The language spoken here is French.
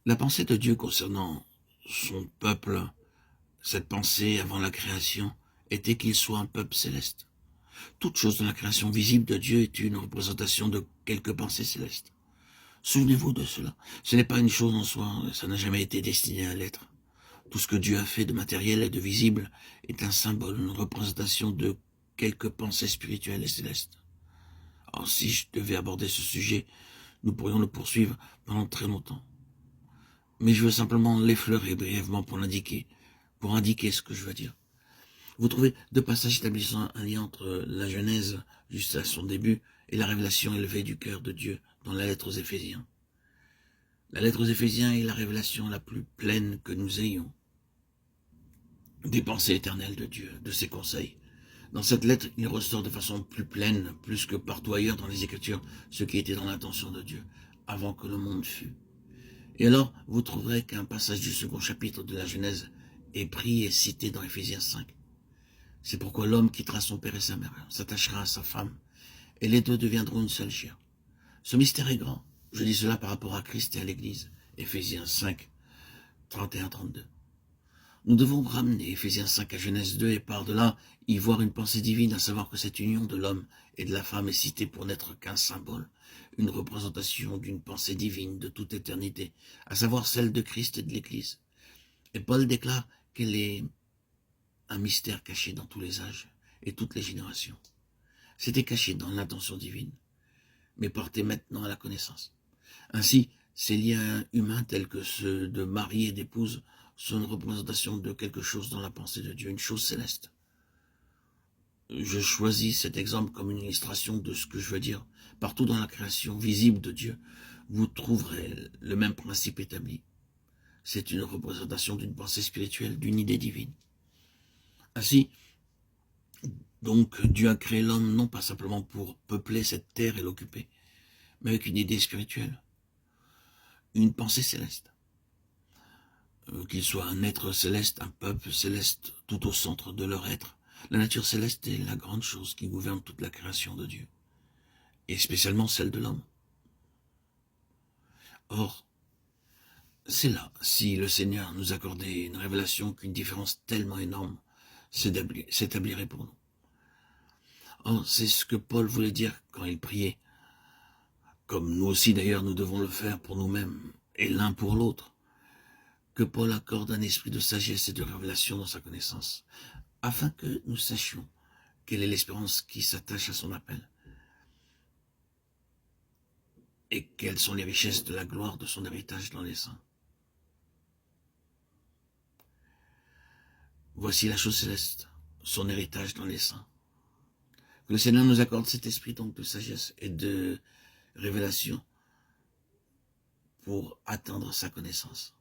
La pensée de Dieu concernant son peuple, cette pensée avant la création, était qu'il soit un peuple céleste. Toute chose dans la création visible de Dieu est une représentation de quelque pensée céleste. Souvenez-vous de cela. Ce n'est pas une chose en soi, ça n'a jamais été destiné à l'être. Tout ce que Dieu a fait de matériel et de visible est un symbole, une représentation de quelque pensée spirituelle et céleste. Alors si je devais aborder ce sujet, nous pourrions le poursuivre pendant très longtemps. Mais je veux simplement l'effleurer brièvement pour indiquer ce que je veux dire. Vous trouvez deux passages établissant un lien entre la Genèse, juste à son début, et la révélation élevée du cœur de Dieu dans la lettre aux Éphésiens. La lettre aux Éphésiens est la révélation la plus pleine que nous ayons des pensées éternelles de Dieu, de ses conseils. Dans cette lettre, il ressort de façon plus pleine, plus que partout ailleurs dans les Écritures, ce qui était dans l'intention de Dieu, avant que le monde fût. Et alors, vous trouverez qu'un passage du second chapitre de la Genèse est pris et cité dans Éphésiens 5. C'est pourquoi l'homme quittera son père et sa mère, s'attachera à sa femme, et les deux deviendront une seule chair. Ce mystère est grand. Je dis cela par rapport à Christ et à l'Église. Éphésiens 5, 31-32. Nous devons ramener Éphésiens 5 à Genèse 2 et par-delà y voir une pensée divine, à savoir que cette union de l'homme et de la femme est citée pour n'être qu'un symbole, une représentation d'une pensée divine de toute éternité, à savoir celle de Christ et de l'Église. Et Paul déclare qu'elle est un mystère caché dans tous les âges et toutes les générations. C'était caché dans l'intention divine, mais porté maintenant à la connaissance. Ainsi, ces liens humains tels que ceux de mari et d'épouse sont une représentation de quelque chose dans la pensée de Dieu, une chose céleste. Je choisis cet exemple comme une illustration de ce que je veux dire. Partout dans la création visible de Dieu, vous trouverez le même principe établi. C'est une représentation d'une pensée spirituelle, d'une idée divine. Ainsi, donc, Dieu a créé l'homme non pas simplement pour peupler cette terre et l'occuper, mais avec une idée spirituelle, une pensée céleste. Qu'il soit un être céleste, un peuple céleste, tout au centre de leur être. La nature céleste est la grande chose qui gouverne toute la création de Dieu, et spécialement celle de l'homme. Or, c'est là, si le Seigneur nous accordait une révélation, qu'une différence tellement énorme s'établirait pour nous. Or, c'est ce que Paul voulait dire quand il priait, comme nous aussi d'ailleurs nous devons le faire pour nous-mêmes, et l'un pour l'autre, que Paul accorde un esprit de sagesse et de révélation dans sa connaissance, afin que nous sachions quelle est l'espérance qui s'attache à son appel, et quelles sont les richesses de la gloire de son héritage dans les saints. Voici la chose céleste, son héritage dans les saints. Que le Seigneur nous accorde cet esprit donc de sagesse et de révélation pour atteindre sa connaissance.